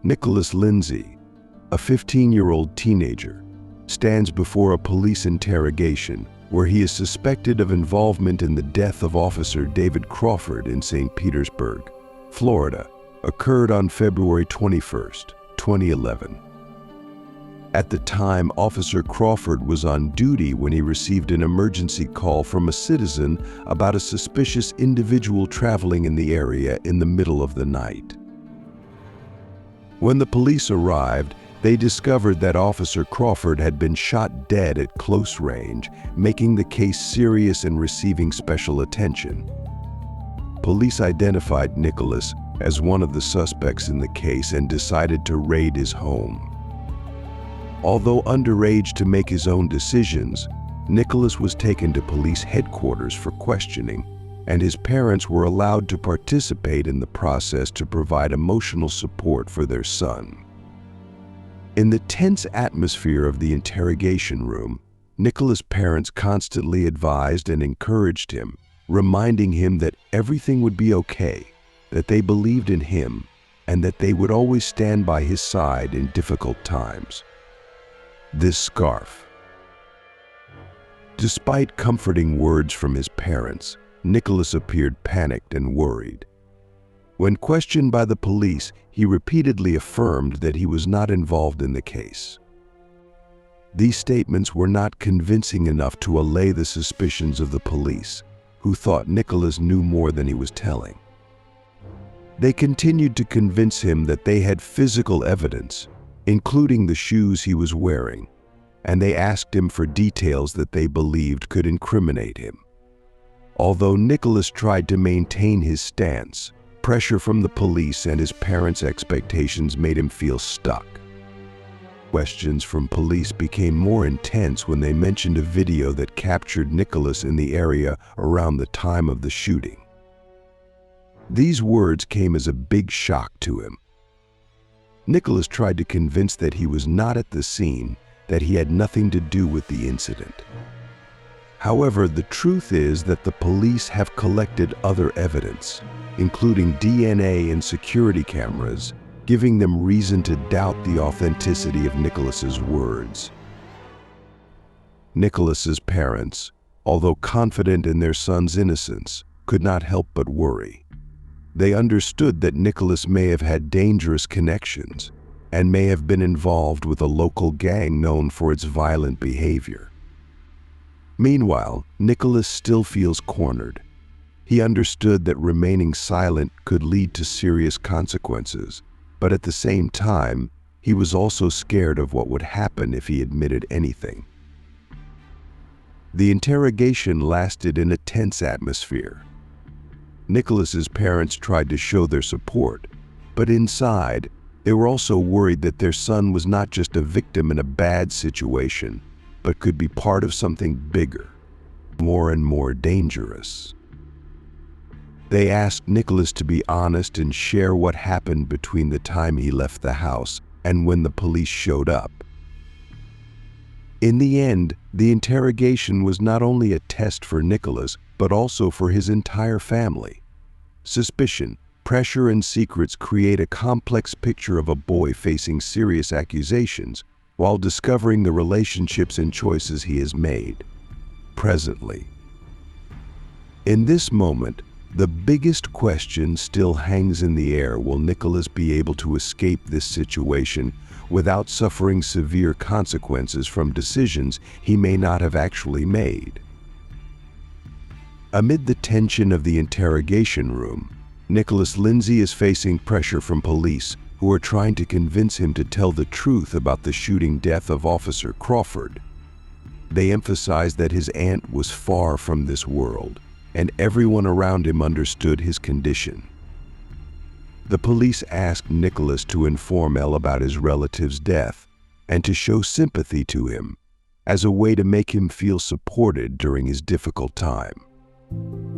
Nicholas Lindsay, a 15-year-old teenager, stands before a police interrogation where he is suspected of involvement in the death of Officer David Crawford in St. Petersburg, Florida, occurred on February 21, 2011. At the time, Officer Crawford was on duty when he received an emergency call from a citizen about a suspicious individual traveling in the area in the middle of the night. When the police arrived, they discovered that Officer Crawford had been shot dead at close range, making the case serious and receiving special attention. Police identified Nicholas as one of the suspects in the case and decided to raid his home. Although underage to make his own decisions, Nicholas was taken to police headquarters for questioning, and his parents were allowed to participate in the process to provide emotional support for their son. In the tense atmosphere of the interrogation room, Nicholas' parents constantly advised and encouraged him, reminding him that everything would be okay, that they believed in him, and that they would always stand by his side in difficult times. This scarf. Despite comforting words from his parents, Nicholas appeared panicked and worried. When questioned by the police, he repeatedly affirmed that he was not involved in the case. These statements were not convincing enough to allay the suspicions of the police, who thought Nicholas knew more than he was telling. They continued to convince him that they had physical evidence, including the shoes he was wearing, and they asked him for details that they believed could incriminate him. Although Nicholas tried to maintain his stance, pressure from the police and his parents' expectations made him feel stuck. Questions from police became more intense when they mentioned a video that captured Nicholas in the area around the time of the shooting. These words came as a big shock to him. Nicholas tried to convince that he was not at the scene, that he had nothing to do with the incident. However, the truth is that the police have collected other evidence, including DNA and security cameras, giving them reason to doubt the authenticity of Nicholas's words. Nicholas's parents, although confident in their son's innocence, could not help but worry. They understood that Nicholas may have had dangerous connections and may have been involved with a local gang known for its violent behavior. Meanwhile, Nicholas still feels cornered. He understood that remaining silent could lead to serious consequences, but at the same time, he was also scared of what would happen if he admitted anything. The interrogation lasted in a tense atmosphere. Nicholas's parents tried to show their support, but inside, they were also worried that their son was not just a victim in a bad situation, but could be part of something bigger, more and more dangerous. They asked Nicholas to be honest and share what happened between the time he left the house and when the police showed up. In the end, the interrogation was not only a test for Nicholas, but also for his entire family. Suspicion, pressure, and secrets create a complex picture of a boy facing serious accusations while discovering the relationships and choices he has made. Presently. In this moment, the biggest question still hangs in the air: will Nicholas be able to escape this situation without suffering severe consequences from decisions he may not have actually made? Amid the tension of the interrogation room, Nicholas Lindsay is facing pressure from police who are trying to convince him to tell the truth about the shooting death of Officer Crawford. They emphasize that his aunt was far from this world, and everyone around him understood his condition. The police asked Nicholas to inform Elle about his relative's death and to show sympathy to him as a way to make him feel supported during his difficult time.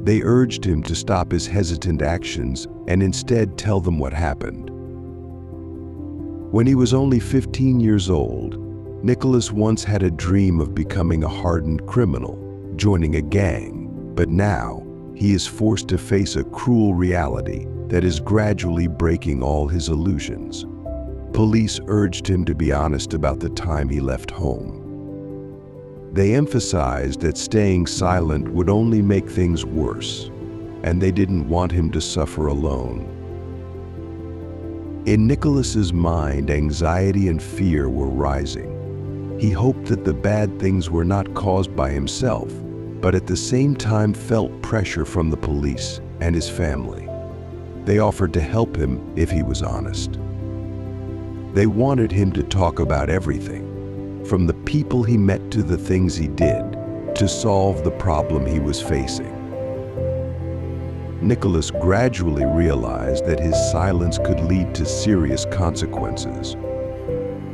They urged him to stop his hesitant actions and instead tell them what happened. When he was only 15 years old, Nicholas once had a dream of becoming a hardened criminal, joining a gang, but now he is forced to face a cruel reality that is gradually breaking all his illusions. Police urged him to be honest about the time he left home. They emphasized that staying silent would only make things worse, and they didn't want him to suffer alone. In Nicholas's mind, anxiety and fear were rising. He hoped that the bad things were not caused by himself, but at the same time felt pressure from the police and his family. They offered to help him if he was honest. They wanted him to talk about everything, from the people he met to the things he did, to solve the problem he was facing. Nicholas gradually realized that his silence could lead to serious consequences.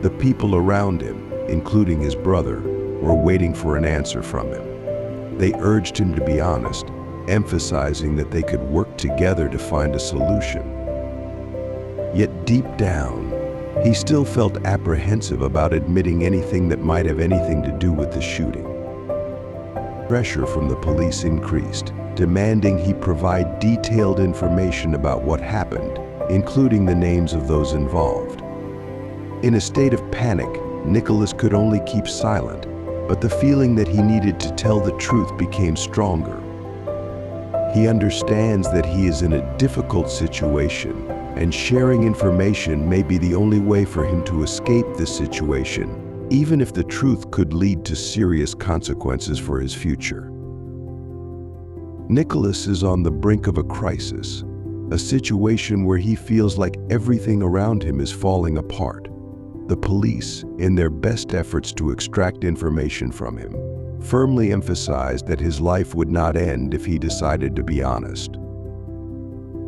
The people around him, including his brother, were waiting for an answer from him. They urged him to be honest, emphasizing that they could work together to find a solution. Yet deep down, he still felt apprehensive about admitting anything that might have anything to do with the shooting. Pressure from the police increased, demanding he provide detailed information about what happened, including the names of those involved. In a state of panic, Nicholas could only keep silent, but the feeling that he needed to tell the truth became stronger. He understands that he is in a difficult situation, and sharing information may be the only way for him to escape this situation, even if the truth could lead to serious consequences for his future. Nicholas is on the brink of a crisis, a situation where he feels like everything around him is falling apart. The police, in their best efforts to extract information from him, firmly emphasized that his life would not end if he decided to be honest.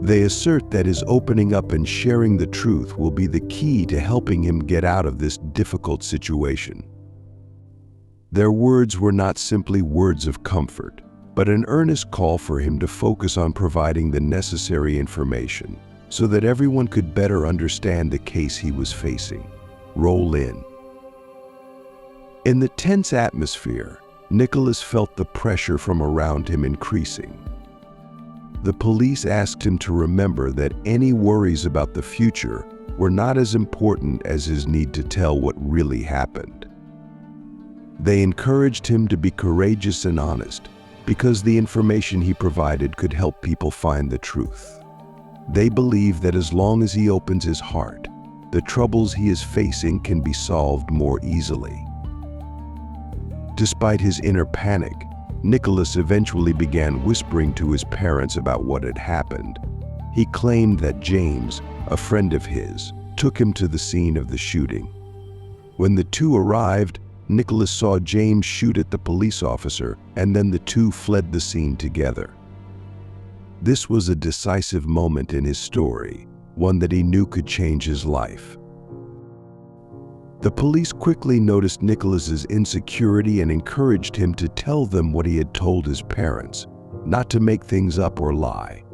They assert that his opening up and sharing the truth will be the key to helping him get out of this difficult situation. Their words were not simply words of comfort, but an earnest call for him to focus on providing the necessary information so that everyone could better understand the case he was facing. Roll in. In the tense atmosphere, Nicholas felt the pressure from around him increasing. The police asked him to remember that any worries about the future were not as important as his need to tell what really happened. They encouraged him to be courageous and honest, because the information he provided could help people find the truth. They believe that as long as he opens his heart, the troubles he is facing can be solved more easily. Despite his inner panic, Nicholas eventually began whispering to his parents about what had happened. He claimed that James, a friend of his, took him to the scene of the shooting. When the two arrived, Nicholas saw James shoot at the police officer, and then the two fled the scene together. This was a decisive moment in his story, one that he knew could change his life. The police quickly noticed Nicholas's insecurity and encouraged him to tell them what he had told his parents, not to make things up or lie.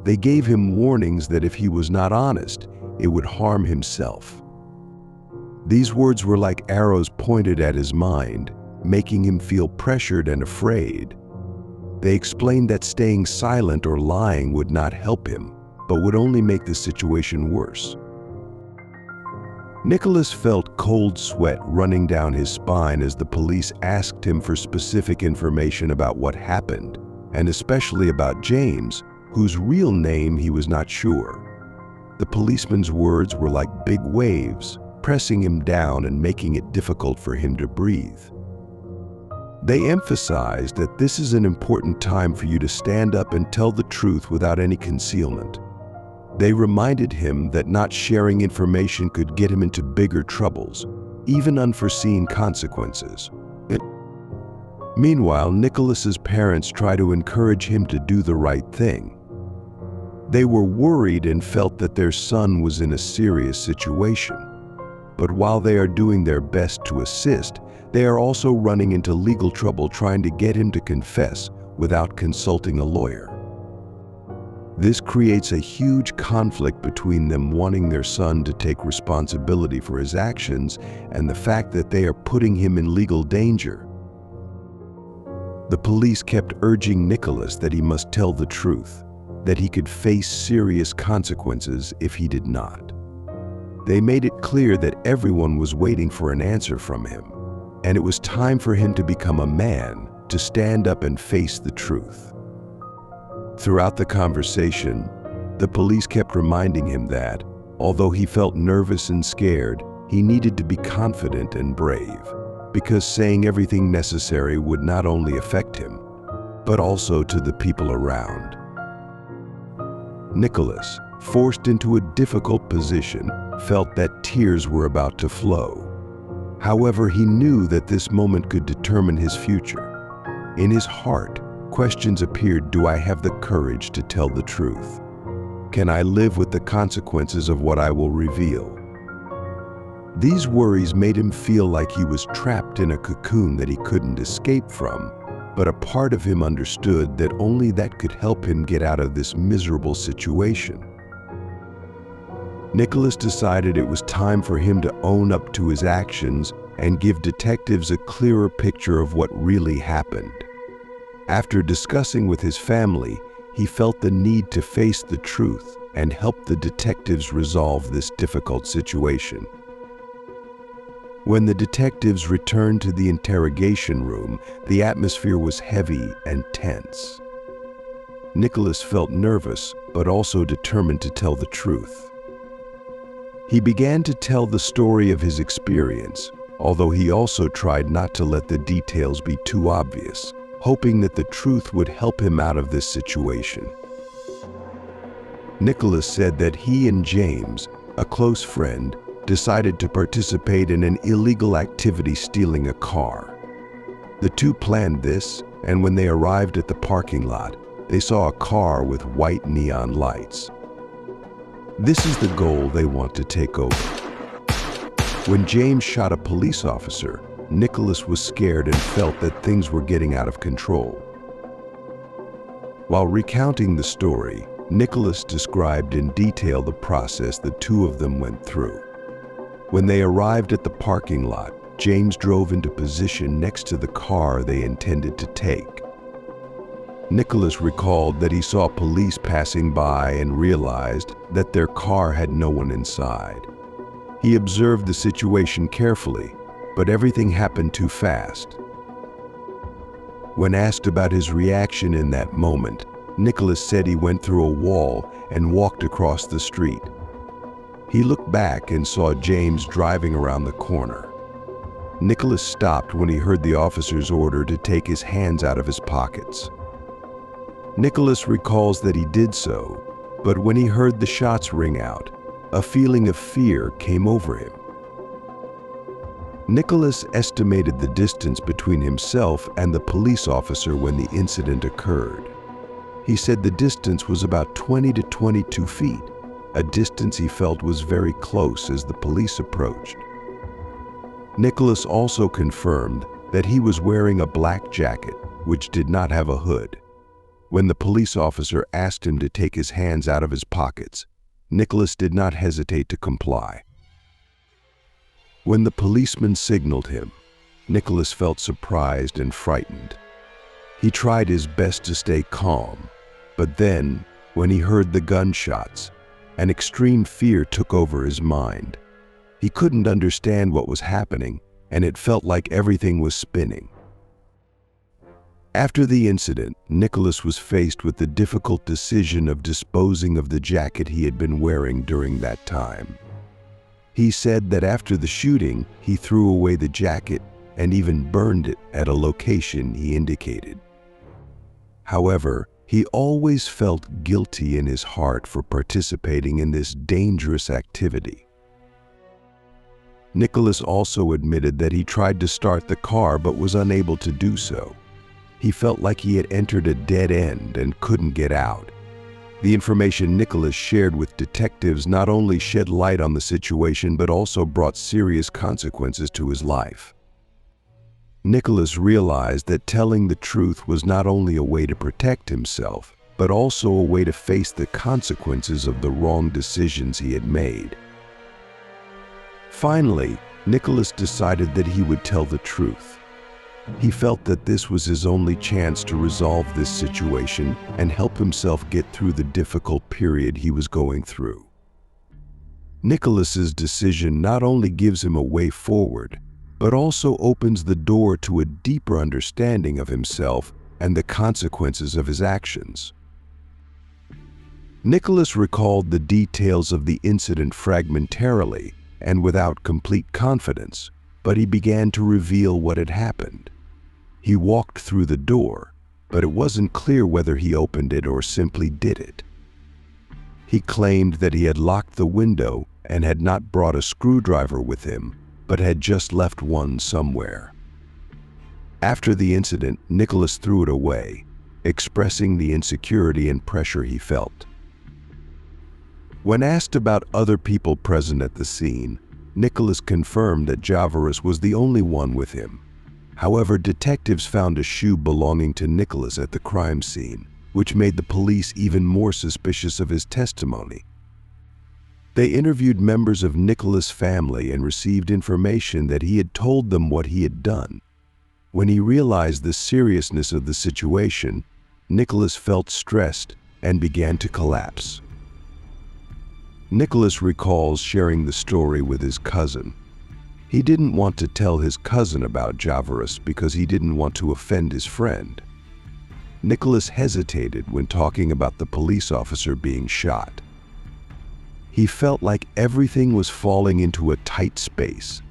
They gave him warnings that if he was not honest, it would harm himself. These words were like arrows pointed at his mind, making him feel pressured and afraid. They explained that staying silent or lying would not help him, but would only make the situation worse. Nicholas felt cold sweat running down his spine as the police asked him for specific information about what happened, and especially about James, whose real name he was not sure. The policeman's words were like big waves, pressing him down and making it difficult for him to breathe. They emphasized that this is an important time for you to stand up and tell the truth without any concealment. They reminded him that not sharing information could get him into bigger troubles, even unforeseen consequences. Meanwhile, Nicholas's parents tried to encourage him to do the right thing. They were worried and felt that their son was in a serious situation. But while they are doing their best to assist, they are also running into legal trouble trying to get him to confess without consulting a lawyer. This creates a huge conflict between them wanting their son to take responsibility for his actions and the fact that they are putting him in legal danger. The police kept urging Nicholas that he must tell the truth, that he could face serious consequences if he did not. They made it clear that everyone was waiting for an answer from him, and it was time for him to become a man, to stand up and face the truth. Throughout the conversation, the police kept reminding him that, although he felt nervous and scared, he needed to be confident and brave, because saying everything necessary would not only affect him, but also to the people around. Nicholas, forced into a difficult position, felt that tears were about to flow. However, he knew that this moment could determine his future. In his heart, questions appeared: do I have the courage to tell the truth? Can I live with the consequences of what I will reveal? These worries made him feel like he was trapped in a cocoon that he couldn't escape from, but a part of him understood that only that could help him get out of this miserable situation. Nicholas decided it was time for him to own up to his actions and give detectives a clearer picture of what really happened. After discussing with his family, he felt the need to face the truth and help the detectives resolve this difficult situation. When the detectives returned to the interrogation room, the atmosphere was heavy and tense. Nicholas felt nervous, but also determined to tell the truth. He began to tell the story of his experience, although he also tried not to let the details be too obvious, hoping that the truth would help him out of this situation. Nicholas said that he and James, a close friend, decided to participate in an illegal activity, stealing a car. The two planned this, and when they arrived at the parking lot, they saw a car with white neon lights. This is the goal they want to take over. When James shot a police officer, Nicholas was scared and felt that things were getting out of control. While recounting the story, Nicholas described in detail the process the two of them went through. When they arrived at the parking lot, James drove into position next to the car they intended to take. Nicholas recalled that he saw police passing by and realized that their car had no one inside. He observed the situation carefully, but everything happened too fast. When asked about his reaction in that moment, Nicholas said he went through a wall and walked across the street. He looked back and saw James driving around the corner. Nicholas stopped when he heard the officer's order to take his hands out of his pockets. Nicholas recalls that he did so, but when he heard the shots ring out, a feeling of fear came over him. Nicholas estimated the distance between himself and the police officer when the incident occurred. He said the distance was about 20 to 22 feet, a distance he felt was very close as the police approached. Nicholas also confirmed that he was wearing a black jacket, which did not have a hood. When the police officer asked him to take his hands out of his pockets, Nicholas did not hesitate to comply. When the policeman signaled him, Nicholas felt surprised and frightened. He tried his best to stay calm, but then, when he heard the gunshots, an extreme fear took over his mind. He couldn't understand what was happening, and it felt like everything was spinning. After the incident, Nicholas was faced with the difficult decision of disposing of the jacket he had been wearing during that time. He said that after the shooting, he threw away the jacket and even burned it at a location he indicated. However, he always felt guilty in his heart for participating in this dangerous activity. Nicholas also admitted that he tried to start the car but was unable to do so. He felt like he had entered a dead end and couldn't get out. The information Nicholas shared with detectives not only shed light on the situation but also brought serious consequences to his life. Nicholas realized that telling the truth was not only a way to protect himself, but also a way to face the consequences of the wrong decisions he had made. Finally, Nicholas decided that he would tell the truth. He felt that this was his only chance to resolve this situation and help himself get through the difficult period he was going through. Nicholas's decision not only gives him a way forward, but also opens the door to a deeper understanding of himself and the consequences of his actions. Nicholas recalled the details of the incident fragmentarily and without complete confidence, but he began to reveal what had happened. He walked through the door, but it wasn't clear whether he opened it or simply did it. He claimed that he had locked the window and had not brought a screwdriver with him, but had just left one somewhere. After the incident, Nicholas threw it away, expressing the insecurity and pressure he felt. When asked about other people present at the scene, Nicholas confirmed that Javarus was the only one with him. However, detectives found a shoe belonging to Nicholas at the crime scene, which made the police even more suspicious of his testimony. They interviewed members of Nicholas' family and received information that he had told them what he had done. When he realized the seriousness of the situation, Nicholas felt stressed and began to collapse. Nicholas recalls sharing the story with his cousin. He didn't want to tell his cousin about Javarus because he didn't want to offend his friend. Nicholas hesitated when talking about the police officer being shot. He felt like everything was falling into a tight space,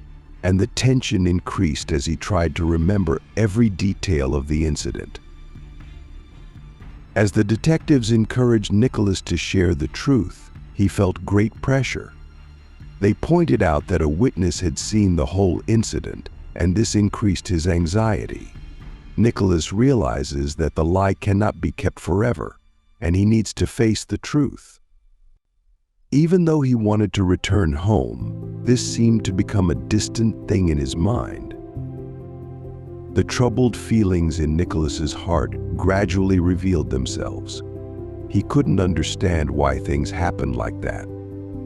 and the tension increased as he tried to remember every detail of the incident. As the detectives encouraged Nicholas to share the truth, he felt great pressure. They pointed out that a witness had seen the whole incident, and this increased his anxiety. Nicholas realizes that the lie cannot be kept forever, and he needs to face the truth. Even though he wanted to return home, this seemed to become a distant thing in his mind. The troubled feelings in Nicholas's heart gradually revealed themselves. He couldn't understand why things happened like that.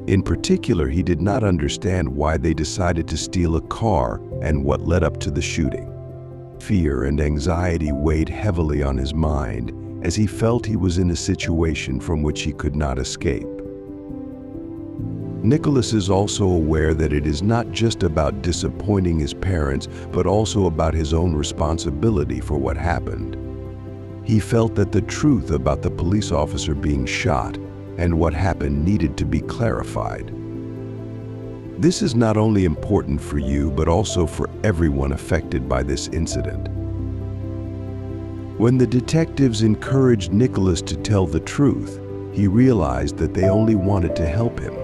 In particular, he did not understand why they decided to steal a car and what led up to the shooting. Fear and anxiety weighed heavily on his mind as he felt he was in a situation from which he could not escape. Nicholas is also aware that it is not just about disappointing his parents, but also about his own responsibility for what happened. He felt that the truth about the police officer being shot and what happened needed to be clarified. This is not only important for you, but also for everyone affected by this incident. When the detectives encouraged Nicholas to tell the truth, he realized that they only wanted to help him.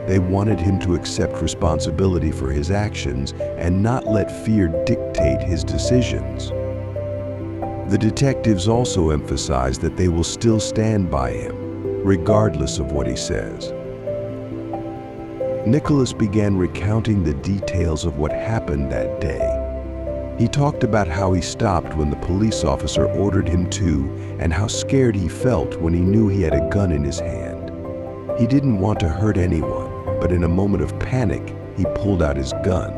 They wanted him to accept responsibility for his actions and not let fear dictate his decisions. The detectives also emphasized that they will still stand by him, regardless of what he says. Nicholas began recounting the details of what happened that day. He talked about how he stopped when the police officer ordered him to, and how scared he felt when he knew he had a gun in his hand. He didn't want to hurt anyone, but in a moment of panic, he pulled out his gun.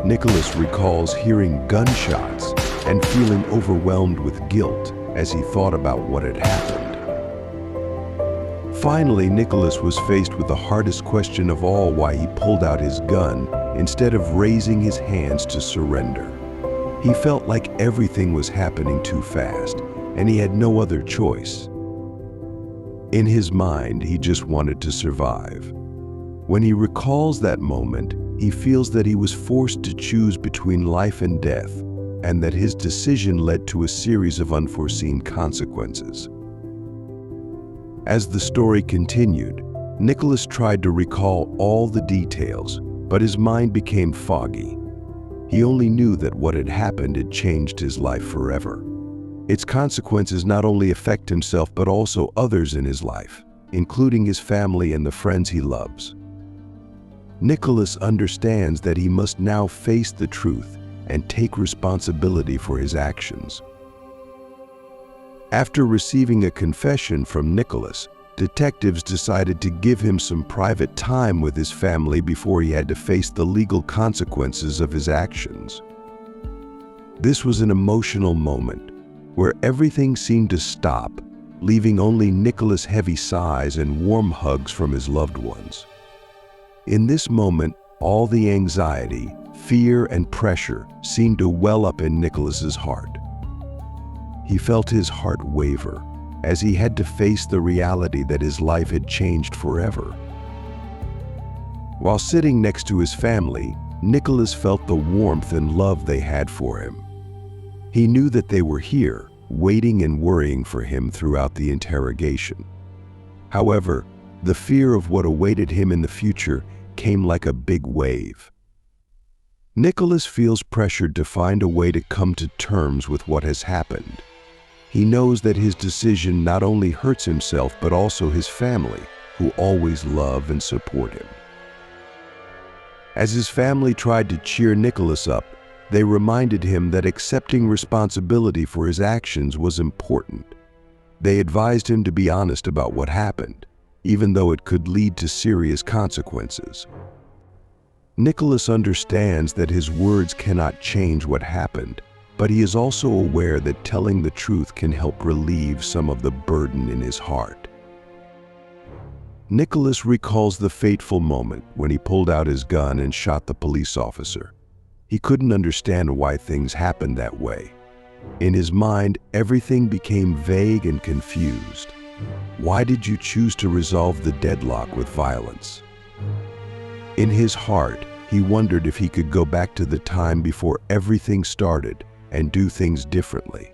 Nicholas recalls hearing gunshots and feeling overwhelmed with guilt as he thought about what had happened. Finally, Nicholas was faced with the hardest question of all: why he pulled out his gun instead of raising his hands to surrender. He felt like everything was happening too fast, and he had no other choice. In his mind, he just wanted to survive. When he recalls that moment, he feels that he was forced to choose between life and death, and that his decision led to a series of unforeseen consequences. As the story continued, Nicholas tried to recall all the details, but his mind became foggy. He only knew that what had happened had changed his life forever. Its consequences not only affect himself, but also others in his life, including his family and the friends he loves. Nicholas understands that he must now face the truth and take responsibility for his actions. After receiving a confession from Nicholas, detectives decided to give him some private time with his family before he had to face the legal consequences of his actions. This was an emotional moment where everything seemed to stop, leaving only Nicholas' heavy sighs and warm hugs from his loved ones. In this moment, all the anxiety, fear, and pressure seemed to well up in Nicholas's heart. He felt his heart waver as he had to face the reality that his life had changed forever. While sitting next to his family, Nicholas felt the warmth and love they had for him. He knew that they were here, waiting and worrying for him throughout the interrogation. However, the fear of what awaited him in the future came like a big wave. Nicholas feels pressured to find a way to come to terms with what has happened. He knows that his decision not only hurts himself but also his family, who always love and support him. As his family tried to cheer Nicholas up, they reminded him that accepting responsibility for his actions was important. They advised him to be honest about what happened, even though it could lead to serious consequences. Nicholas understands that his words cannot change what happened, but he is also aware that telling the truth can help relieve some of the burden in his heart. Nicholas recalls the fateful moment when he pulled out his gun and shot the police officer. He couldn't understand why things happened that way. In his mind, everything became vague and confused. Why did you choose to resolve the deadlock with violence? In his heart, he wondered if he could go back to the time before everything started and do things differently.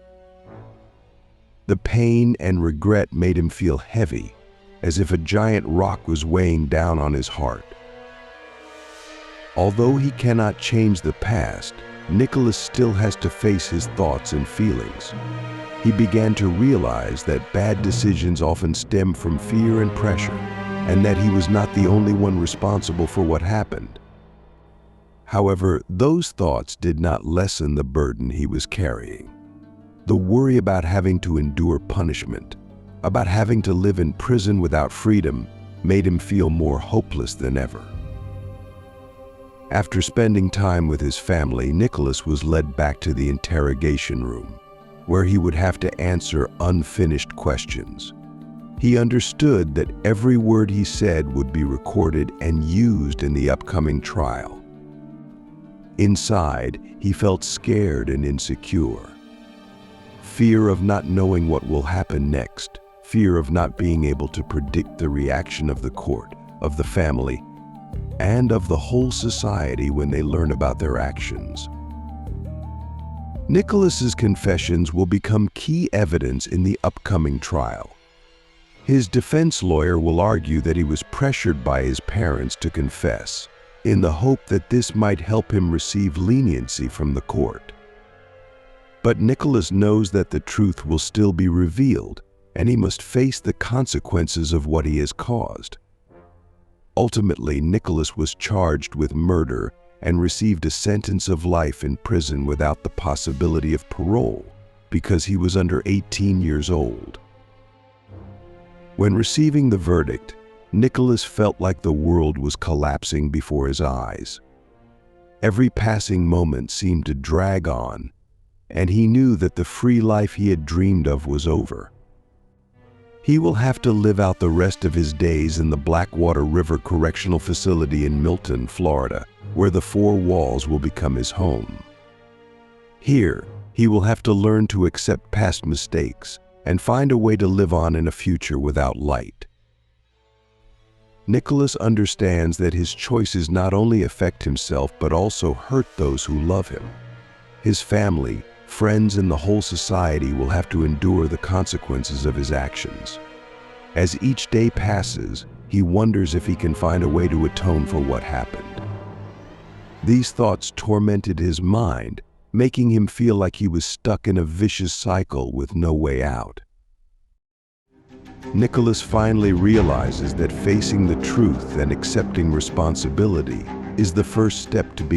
The pain and regret made him feel heavy, as if a giant rock was weighing down on his heart. Although he cannot change the past, Nicholas still has to face his thoughts and feelings. He began to realize that bad decisions often stem from fear and pressure, and that he was not the only one responsible for what happened. However, those thoughts did not lessen the burden he was carrying. The worry about having to endure punishment, about having to live in prison without freedom, made him feel more hopeless than ever. After spending time with his family, Nicholas was led back to the interrogation room, where he would have to answer unfinished questions. He understood that every word he said would be recorded and used in the upcoming trial. Inside, he felt scared and insecure. Fear of not knowing what will happen next, fear of not being able to predict the reaction of the court, of the family, and of the whole society when they learn about their actions. Nicholas's confessions will become key evidence in the upcoming trial. His defense lawyer will argue that he was pressured by his parents to confess, in the hope that this might help him receive leniency from the court. But Nicholas knows that the truth will still be revealed, and he must face the consequences of what he has caused. Ultimately, Nicholas was charged with murder and received a sentence of life in prison without the possibility of parole, because he was under 18 years old. When receiving the verdict, Nicholas felt like the world was collapsing before his eyes. Every passing moment seemed to drag on, and he knew that the free life he had dreamed of was over. He will have to live out the rest of his days in the Blackwater River Correctional Facility in Milton, Florida, where the four walls will become his home. Here, he will have to learn to accept past mistakes and find a way to live on in a future without light. Nicholas understands that his choices not only affect himself but also hurt those who love him. His family, friends, and the whole society will have to endure the consequences of his actions. As each day passes, he wonders if he can find a way to atone for what happened. These thoughts tormented his mind, making him feel like he was stuck in a vicious cycle with no way out. Nicholas finally realizes that facing the truth and accepting responsibility is the first step to being